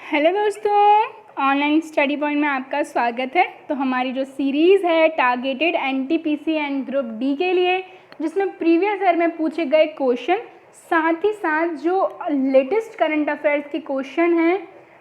Hello दोस्तों, online study point में आपका स्वागत है। तो हमारी जो सीरीज़ है targeted NTPC and group D के लिए, जिसमें प्रीवियस ईयर में पूछे गए क्वेश्चन, साथ ही साथ जो लेटेस्ट करंट अफेयर्स के क्वेश्चन हैं,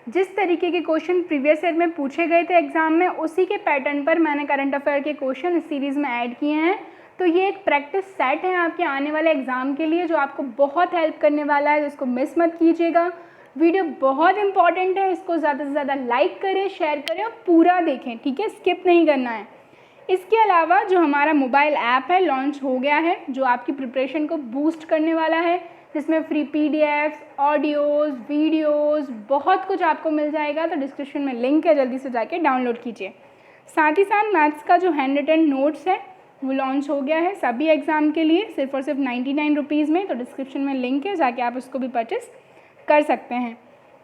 जिस तरीके के क्वेश्चन प्रीवियस ईयर में पूछे गए थे एग्ज़ाम में, उसी के पैटर्न पर मैंने करंट अफेयर के क्वेश्चन इस सीरीज़ में ऐड किए हैं। तो ये एक प्रैक्टिस सेट है आपके आने वाले एग्ज़ाम के लिए, जो आपको बहुत हेल्प करने वाला है। इसको मिस मत कीजिएगा। वीडियो बहुत इंपॉर्टेंट है, इसको ज़्यादा से ज़्यादा लाइक करें, शेयर करें और पूरा देखें, ठीक है, स्किप नहीं करना है। इसके अलावा जो हमारा मोबाइल ऐप है लॉन्च हो गया है, जो आपकी प्रिपरेशन को बूस्ट करने वाला है, जिसमें फ्री पीडीएफ्स, ऑडियोज़, वीडियोज़, बहुत कुछ आपको मिल जाएगा। तो डिस्क्रिप्शन में लिंक है, जल्दी से जाके डाउनलोड कीजिए। साथ ही साथ मैथ्स का जो हैंड रिटन नोट्स है वो लॉन्च हो गया है सभी एग्ज़ाम के लिए, सिर्फ और सिर्फ 99 रुपीज़ में। तो डिस्क्रिप्शन में लिंक है, जाके आप उसको भी परचेस कर सकते हैं।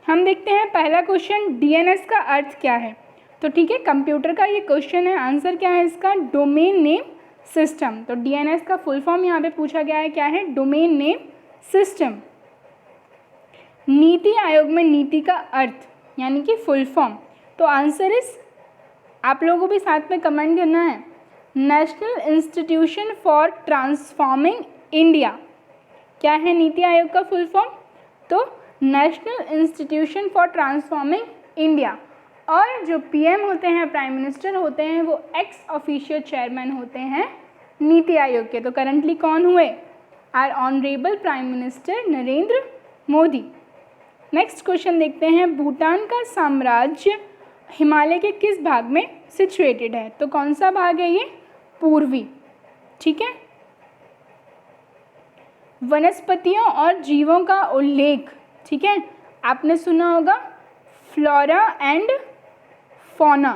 हम देखते हैं पहला क्वेश्चन, डीएनएस का अर्थ क्या है। तो ठीक है, कंप्यूटर का ये क्वेश्चन है। आंसर क्या है इसका? Domain name system. तो डीएनएस का फुल फॉर्म यहाँ पे पूछा गया है, क्या है? Domain name system. NITI Aayog में नीति का अर्थ यानी कि फुल फॉर्म, तो आंसर इस, आप लोगों को भी साथ में कमेंट करना है, national institution for transforming India. क्या है नीति आयोग का फुल फॉर्म? तो national institution for transforming India. और जो पीएम होते हैं, प्राइम मिनिस्टर होते हैं, वो एक्स ऑफिशियल चेयरमैन होते हैं नीति आयोग के। तो करंटली कौन हुए? Are honourable prime minister Narendra Modi. Next question देखते हैं, भूटान का साम्राज्य हिमालय के किस भाग में सिचुएटेड है। तो कौन सा भाग है ये? पूर्वी, ठीक है। वनस्पतियों और जीवों का उल्लेख, ठीक है, आपने सुना होगा फ्लोरा एंड फौना।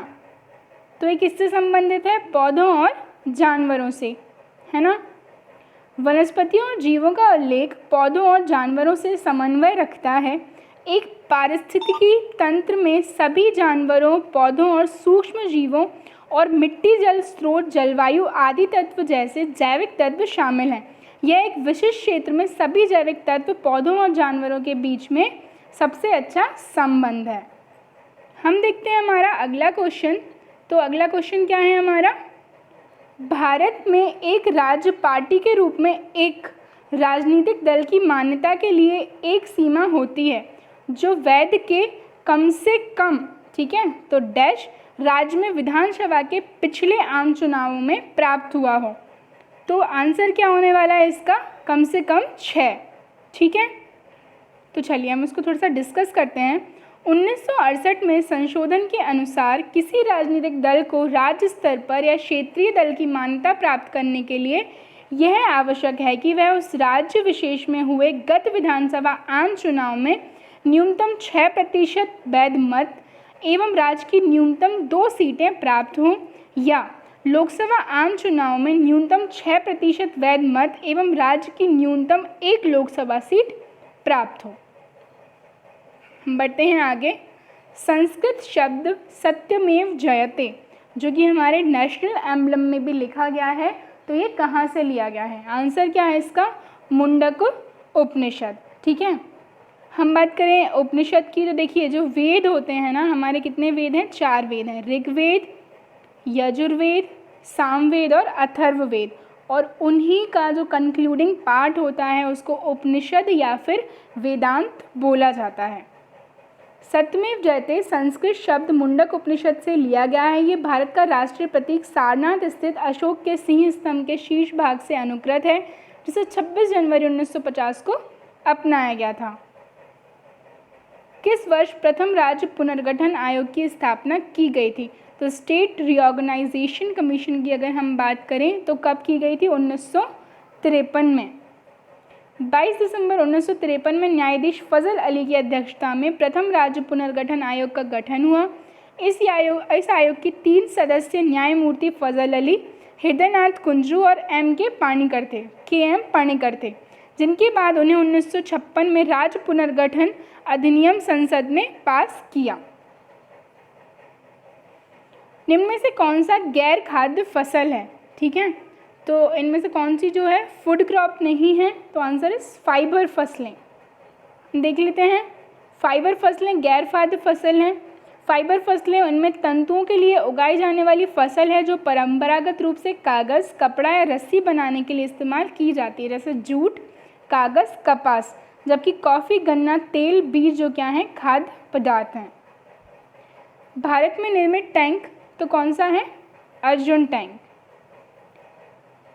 तो ये किससे संबंधित है? पौधों और जानवरों से, है ना। वनस्पतियों और जीवों का उल्लेख पौधों और जानवरों से समन्वय रखता है। एक पारिस्थितिकी तंत्र में सभी जानवरों, पौधों और सूक्ष्म जीवों और मिट्टी, जल स्रोत, जलवायु आदि तत्व जैसे जैविक तत्व शामिल हैं। यह एक विशिष्ट क्षेत्र में सभी जैविक तत्व, पौधों और जानवरों के बीच में सबसे अच्छा संबंध है। हम देखते हैं हमारा अगला क्वेश्चन। तो अगला क्वेश्चन क्या है हमारा? भारत में एक राज्य पार्टी के रूप में एक राजनीतिक दल की मान्यता के लिए एक सीमा होती है जो वैध के कम से कम, ठीक है, तो डैश राज्य में विधानसभा के पिछले आम चुनावों में प्राप्त हुआ हो। तो आंसर क्या होने वाला है इसका? कम से कम 6, ठीक है। तो चलिए हम इसको थोड़ा सा डिस्कस करते हैं। 1968 में संशोधन के अनुसार किसी राजनीतिक दल को राज्य स्तर पर या क्षेत्रीय दल की मान्यता प्राप्त करने के लिए यह आवश्यक है कि वह उस राज्य विशेष में हुए गत विधानसभा आम चुनाव में न्यूनतम 6% वैध मत एवं राज्य की न्यूनतम 2 सीटें प्राप्त हों, या लोकसभा आम चुनाव में न्यूनतम 6% वैध मत एवं राज्य की न्यूनतम 1 लोकसभा सीट प्राप्त हो। बढ़ते हैं आगे। संस्कृत शब्द सत्यमेव जयते, जो कि हमारे नेशनल एम्बलम में भी लिखा गया है, तो ये कहाँ से लिया गया है? आंसर क्या है इसका? मुंडक उपनिषद, ठीक है। हम बात करें उपनिषद की, तो देखिए जो वेद होते हैं ना, हमारे कितने वेद हैं? 4 वेद हैं, ऋग्वेद, यजुर्वेद, सामवेद और अथर्ववेद। और उन्हीं का जो कंक्लूडिंग पार्ट होता है उसको उपनिषद या फिर वेदांत बोला जाता है। सत्यमेव जयते संस्कृत शब्द मुंडक उपनिषद से लिया गया है। ये भारत का राष्ट्रीय प्रतीक सारनाथ स्थित अशोक के सिंह स्तंभ के शीर्ष भाग से अनुकृत है, जिसे 26 जनवरी 1950 को अपनाया गया था। किस वर्ष प्रथम राज्य पुनर्गठन आयोग की स्थापना की गई थी? तो स्टेट रीऑर्गेनाइजेशन कमीशन की अगर हम बात करें तो कब की गई थी? 1953 में। 22 दिसंबर 1953 में न्यायाधीश फजल अली की अध्यक्षता में प्रथम राज्य पुनर्गठन आयोग का गठन हुआ। इस आयोग की 3 सदस्य न्यायमूर्ति फजल अली, हृदयनाथ कुंजरू और के.एम. पाणिकर थे, जिनके बाद उन्हें 1956 में राज्य पुनर्गठन अधिनियम संसद में पास किया। निम्न में से कौन सा गैर खाद्य फसल है? ठीक है, तो इनमें से कौन सी जो है फूड क्रॉप नहीं है? तो आंसर इस फाइबर फसलें। देख लेते हैं फाइबर फसलें गैर खाद्य फसल हैं। फाइबर फसलें उनमें तंतुओं के लिए उगाई जाने वाली फसल है जो परंपरागत रूप से कागज़, कपड़ा या रस्सी बनाने के लिए इस्तेमाल की जाती है, जैसे जूट, कागज़, कपास। जबकि कॉफ़ी, गन्ना, तेल, बीज जो क्या हैं, खाद्य पदार्थ हैं। भारत में निर्मित टैंक तो कौन सा है? अर्जुन टैंक।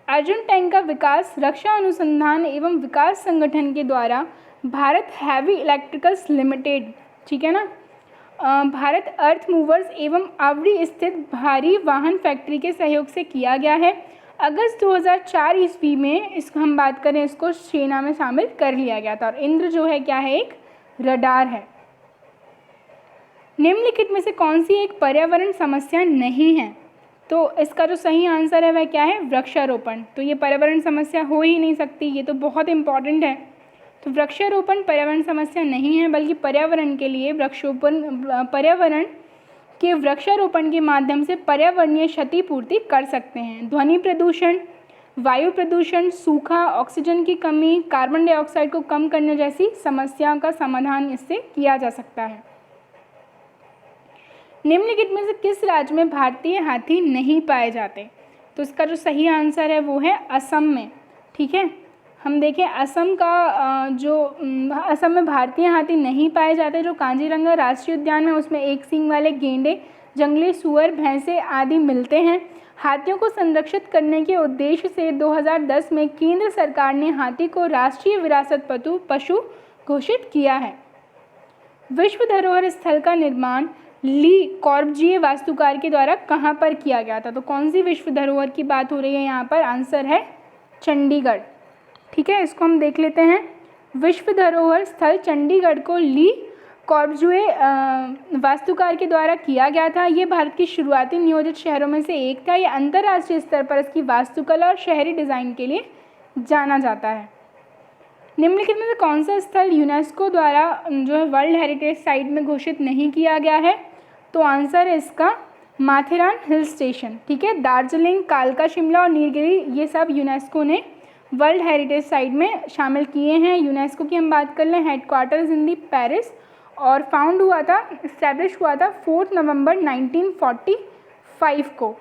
अर्जुन टैंक का विकास रक्षा अनुसंधान एवं विकास संगठन के द्वारा भारत हैवी इलेक्ट्रिकल्स लिमिटेड, ठीक है ना, भारत अर्थ मूवर्स एवं आवड़ी स्थित भारी वाहन फैक्ट्री के सहयोग से किया गया है। अगस्त 2004 ईस्वी में इसको हम बात करें, इसको सेना में शामिल कर लिया गया था। और इंद्र जो है क्या है? एक रडार है। निम्नलिखित में से कौन सी एक पर्यावरण समस्या नहीं है? तो इसका जो सही आंसर है वह क्या है? वृक्षारोपण। तो ये पर्यावरण समस्या हो ही नहीं सकती, ये तो बहुत इंपॉर्टेंट है। तो वृक्षारोपण पर्यावरण समस्या नहीं है, बल्कि पर्यावरण के लिए पर्यावरण के वृक्षारोपण के माध्यम से पर्यावरणीय क्षतिपूर्ति कर सकते हैं। ध्वनि प्रदूषण, वायु प्रदूषण, सूखा, ऑक्सीजन की कमी, कार्बन डाइऑक्साइड को कम करने जैसी समस्याओं का समाधान इससे किया जा सकता है। निम्नलिखित में से किस राज्य में भारतीय हाथी नहीं पाए जाते? तो इसका जो सही आंसर है वो है असम में, ठीक है। हम देखें असम का असम में भारतीय हाथी नहीं पाए जाते। जो कांजीरंगा राष्ट्रीय उद्यान है उसमें एक सींग वाले गेंडे, जंगली सुअर, भैंसे आदि मिलते हैं। हाथियों को संरक्षित करने के उद्देश्य से 2010 में केंद्र सरकार ने हाथी को राष्ट्रीय विरासत पशु घोषित किया है। विश्व धरोहर स्थल का निर्माण ली कॉर्बुजिए वास्तुकार के द्वारा कहाँ पर किया गया था? तो कौन सी विश्व धरोहर की बात हो रही है यहाँ पर? आंसर है चंडीगढ़, ठीक है। इसको हम देख लेते हैं। विश्व धरोहर स्थल चंडीगढ़ को ली कॉर्बुजिए वास्तुकार के द्वारा किया गया था। ये भारत की शुरुआती नियोजित शहरों में से एक था। यह अंतर्राष्ट्रीय स्तर पर इसकी वास्तुकला और शहरी डिज़ाइन के लिए जाना जाता है। निम्नलिखित में से कौन सा स्थल यूनेस्को द्वारा जो है वर्ल्ड हेरिटेज साइट में घोषित नहीं किया गया है? तो आंसर है इसका माथेरान हिल स्टेशन, ठीक है। दार्जिलिंग, कालका, शिमला और नीलगिरी ये सब यूनेस्को ने वर्ल्ड हेरिटेज साइट में शामिल किए हैं। यूनेस्को की हम बात कर लें, हेडक्वार्टर्स इन दी पेरिस और फाउंड हुआ था, इस्टेब्लिश हुआ था 4 नवंबर 1945 को,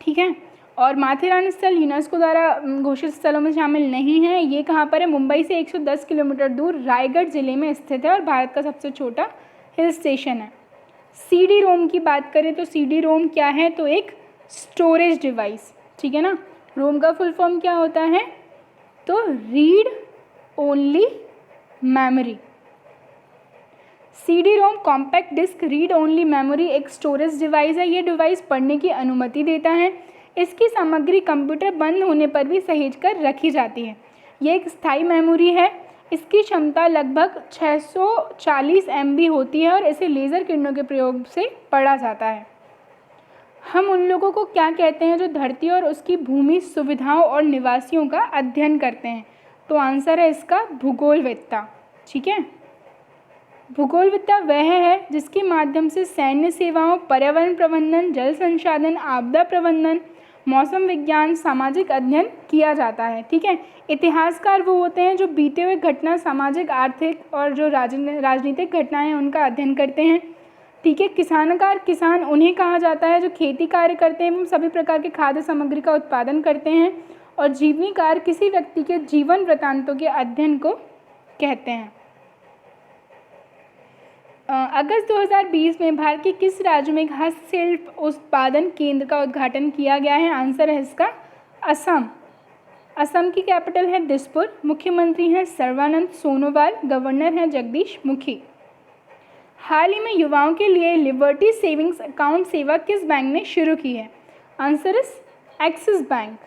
ठीक है। और माथेरान स्थल यूनेस्को द्वारा घोषित स्थलों में शामिल नहीं है। ये कहाँ पर है? मुंबई से 110 किलोमीटर दूर रायगढ़ जिले में स्थित है और भारत का सबसे छोटा हिल स्टेशन है। CD रोम की बात करें तो CD रोम क्या है? तो एक स्टोरेज डिवाइस, ठीक है ना। रोम का फुल फॉर्म क्या होता है? तो read only memory. CD ROM compact disc read only memory एक स्टोरेज डिवाइस है। ये डिवाइस पढ़ने की अनुमति देता है। इसकी सामग्री कंप्यूटर बंद होने पर भी सहेज कर रखी जाती है। ये एक स्थायी मेमोरी है। इसकी क्षमता लगभग 640 MB होती है और इसे लेज़र किरणों के प्रयोग से पढ़ा जाता है। हम उन लोगों को क्या कहते हैं जो धरती और उसकी भूमि सुविधाओं और निवासियों का अध्ययन करते हैं? तो आंसर है इसका भूगोलविद्ता, ठीक है। भूगोलविद्या वह है जिसके माध्यम से सैन्य सेवाओं, पर्यावरण प्रबंधन, जल संसाधन, आपदा प्रबंधन, मौसम विज्ञान, सामाजिक अध्ययन किया जाता है, ठीक है। इतिहासकार वो होते हैं जो बीते हुए घटना, सामाजिक, आर्थिक और जो राजनीतिक घटनाएं हैं उनका अध्ययन करते हैं, ठीक है। किसान उन्हें कहा जाता है जो खेती कार्य करते हैं एवं सभी प्रकार के खाद्य सामग्री का उत्पादन करते हैं। और जीवनीकार किसी व्यक्ति के जीवन वृत्तांतों के अध्ययन को कहते हैं। अगस्त 2020 में भारत के किस राज्य में एक हस्तशिल्प उत्पादन केंद्र का उद्घाटन किया गया है? आंसर है इसका असम। असम की कैपिटल है दिसपुर। मुख्यमंत्री हैं सर्बानंद सोनोवाल, गवर्नर हैं जगदीश मुखी। हाल ही में युवाओं के लिए लिबर्टी सेविंग्स अकाउंट सेवा किस बैंक ने शुरू की है? आंसर इस एक्सिस बैंक।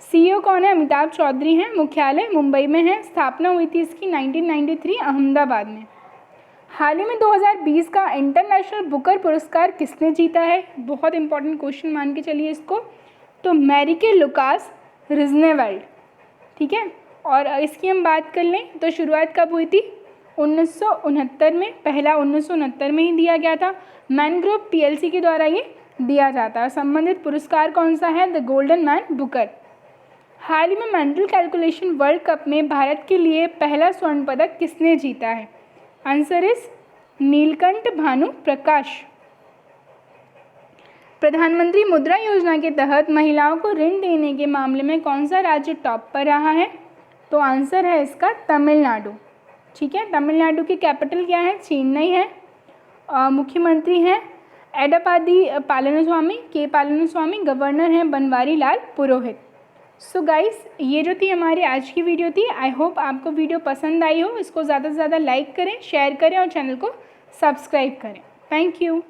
CEO कौन है? अमिताभ चौधरी हैं। मुख्यालय मुंबई में है। स्थापना हुई थी इसकी 1993 अहमदाबाद में। हाल ही में 2020 का इंटरनेशनल बुकर पुरस्कार किसने जीता है? बहुत इंपॉर्टेंट क्वेश्चन मान के चलिए इसको। तो मैरिके लुकास रिजनेवेल्ड, ठीक है। और इसकी हम बात कर लें तो शुरुआत कब हुई थी? 1969 में। पहला 1969 में ही दिया गया था। मैनग्रोव PLC के द्वारा ये दिया जाता है। संबंधित पुरस्कार कौन सा है? The golden man booker. हाल ही में मेंटल कैलकुलेशन वर्ल्ड कप में भारत के लिए पहला स्वर्ण पदक किसने जीता है? आंसर इज नीलकंठ भानु प्रकाश। प्रधानमंत्री मुद्रा योजना के तहत महिलाओं को ऋण देने के मामले में कौन सा राज्य टॉप पर रहा है? तो आंसर है इसका तमिलनाडु। ठीक है, तमिलनाडु की कैपिटल क्या है? चेन्नई है। मुख्यमंत्री हैं एडपादी पालनस्वामी, के पालनस्वामी। गवर्नर हैं बनवारी लाल पुरोहित। सो गाइस, ये जो थी हमारी आज की वीडियो थी। आई होप आपको वीडियो पसंद आई हो। इसको ज़्यादा से ज़्यादा लाइक करें, शेयर करें और चैनल को सब्सक्राइब करें। Thank you.